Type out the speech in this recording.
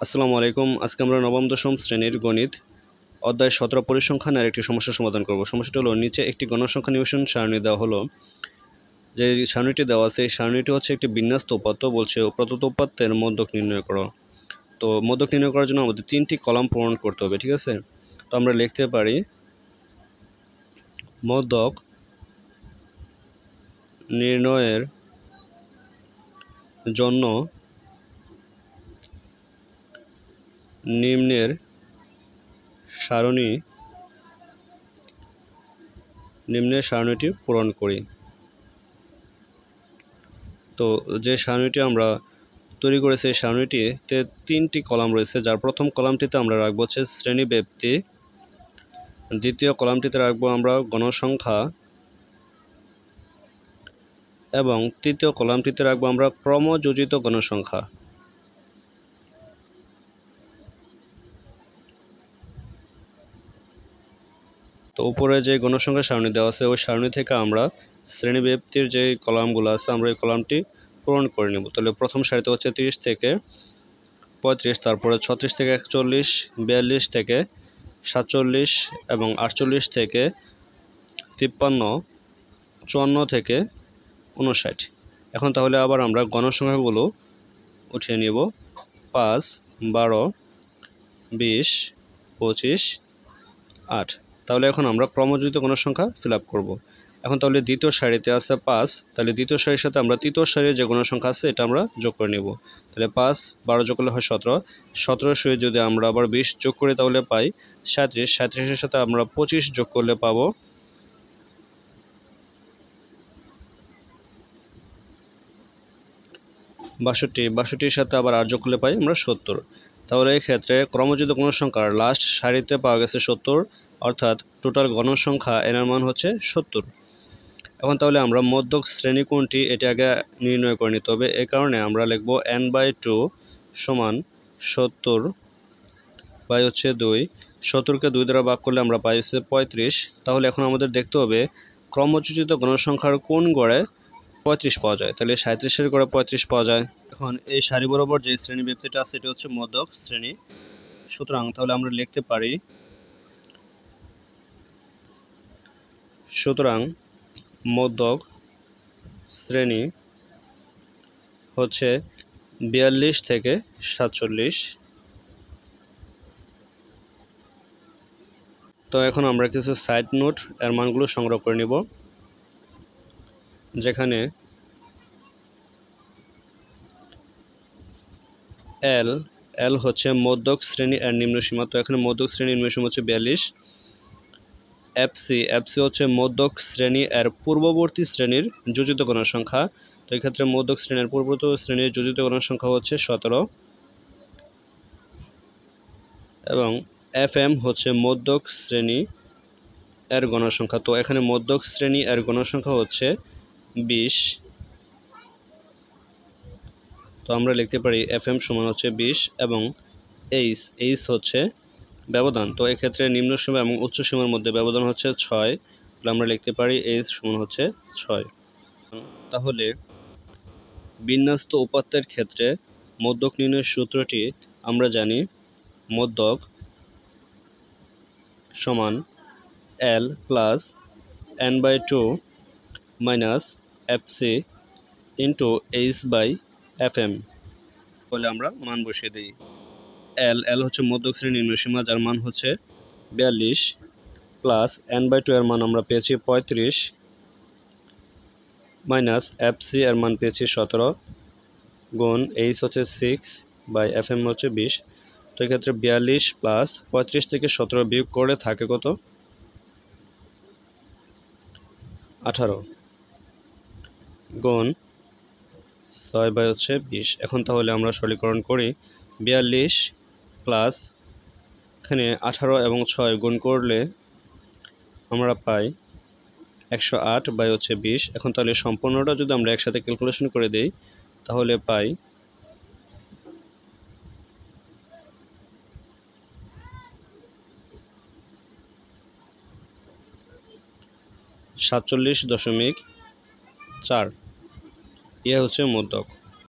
আসসালামু আলাইকুম। আজকে আমরা নবম দশম শ্রেণীর গণিত অধ্যায় 17 পরিসংখ্যানের একটি সমস্যার সমাধান করব। সমস্যাটি হলো, নিচে একটি গণসংখ্যা নিবেশন সারণী দেওয়া হলো। যে সারণীটি দেওয়া আছে এই সারণীটি হচ্ছে একটি বিন্যস্ত উপাত্ত। বলছে প্রদত্ত উপাত্তের মধ্যক নির্ণয় করো। তো মধ্যক নির্ণয় করার জন্য আমাদের 3টি কলাম পূরণ করতে হবে, ঠিক আছে? তো আমরা লিখতে পারি মধ্যক নির্ণয়ের জন্য নিম্নের সারণীটি পূরণ করি। তো যে সারণীটি আমরা তৈরি করেছি এই সারণীটিতে 3টি কলাম রয়েছে, যার প্রথম কলামটিতে আমরা রাখবো হচ্ছে শ্রেণীব্যাপ্তি, দ্বিতীয় কলামটিতে রাখবো আমরা গণসংখ্যা এবং তৃতীয় কলামটিতে রাখবো আমরা ক্রমযোজিত গণসংখ্যা। তো উপরে যে গণসংখ্যা সারণী দেওয়া আছে ওই সারণী থেকে আমরা শ্রেণীব্যাপ্তির যে কলামগুলো আছে আমরা এই কলামটি পূরণ করে নেব। তাহলে প্রথম সারিতে হচ্ছে 30 থেকে 35, তারপরে 36 থেকে 41, 42 থেকে 47 এবং 48 থেকে 53, 54 থেকে 59। এখন তাহলে আবার আমরা গণসংখ্যাগুলো উঠিয়ে নিব। 5, 12, 20, 25, 8। তাহলে এখন আমরা ক্রমযোজিত গণসংখ্যা ফিল আপ করবো। এখন তাহলে দ্বিতীয় সারিতে আছে 5, তাহলে দ্বিতীয় সারির সাথে আমরা তৃতীয় সারির যে গণসংখ্যা আছে এটা আমরা যোগ করে নেব। তাহলে 5, 12 যোগ করলে হয় 17, 17 সঙ্গে যদি আমরা আবার 20 যোগ করি তাহলে পাই 37, 37-এর সাথে আমরা 25 যোগ করলে পাবো 62, 62-এর সাথে আবার 8 যোগ করলে পাই আমরা 70। তাহলে এই ক্ষেত্রে ক্রমযোজিত গণসংখ্যার লাস্ট সারিতে পাওয়া গেছে 70, অর্থাৎ টোটাল গণসংখ্যা এর মান হচ্ছে 70। এখন তাহলে আমরা মধ্যক শ্রেণী কোনটি এটা আগে নির্ণয় করে নিতে হবে। এই কারণে আমরা লিখব n/2 সমান 70/2। 70কে 2 দ্বারা ভাগ করলে আমরা পাই হচ্ছে 35। তাহলে এখন আমাদের দেখতে হবে ক্রমযোজিত গণসংখ্যার কোন গড়ে 35 পাওয়া যায়। তাহলে 37-এর গড়ে 35 পাওয়া যায়। এখন এই সারি বরাবর যে শ্রেণী ব্যক্তিটা আছে এটা হচ্ছে মধ্যক শ্রেণী। সুতরাং তাহলে আমরা লিখতে পারি মধ্যক শ্রেণী হচ্ছে 42 থেকে 47। তো এখন আমরা কিছু সাইড নোট এর মানগুলো সংগ্রহ করে নিব, যেখানে এল হচ্ছে মধ্যক শ্রেণী এর নিম্নসীমা। তো এখানে মধ্যক শ্রেণীর নিম্নসীমা হচ্ছে 42। এফসি হচ্ছে মধ্যক শ্রেণী এর পূর্ববর্তী শ্রেণীর যোজিত গণসংখ্যা। তো এই ক্ষেত্রে মধ্যক শ্রেণীর পূর্ববর্তী শ্রেণীর যোজিত গণসংখ্যা হচ্ছে 17। এবং এফএম হচ্ছে মধ্যক শ্রেণী এর গণসংখ্যা। তো এখানে মধ্যক শ্রেণী এর গণসংখ্যা হচ্ছে 20। তো আমরা লিখতে পারি এফএম সমান হচ্ছে 20 এবং এইচ হচ্ছে ব্যবধান। তো এক্ষেত্রে নিম্ন সীমা এবং উচ্চ সীমার মধ্যে ব্যবধান হচ্ছে 6। তাহলে আমরা লিখতে পারি এইচ সমান হচ্ছে 6। তাহলে বিন্যস্ত উপাত্তের ক্ষেত্রে মধ্যক নির্ণয়ের সূত্রটি আমরা জানি, মধ্যক সমান L plus n/2 minus FC into h/fm। বলে আমরা মান বসিয়ে দিই। এল হচ্ছে মধ্যক শ্রেণীর নিম্নসীমা, যার মান হচ্ছে 42, প্লাস n/2 এর মান আমরা পেয়েছি 35, মাইনাস এফসি এর মান পেয়েছি 17, গুণ এইচ হচ্ছে 6/fm হচ্ছে 20। তো এক্ষেত্রে 42 প্লাস 35 থেকে 17 বিয়োগ করে থাকে কত? 18, গুণ 6/20। এখন তাহলে আমরা সরলীকরণ করি। 42 প্লাস এখানে 18 এবং 6 গুণ করলে আমরা পাই 108/20। এখন তাহলে সম্পূর্ণটা যদি আমরা একসাথে ক্যালকুলেশন করে দেই তাহলে পাই 47.4। ইয়ে হচ্ছে মধ্যক।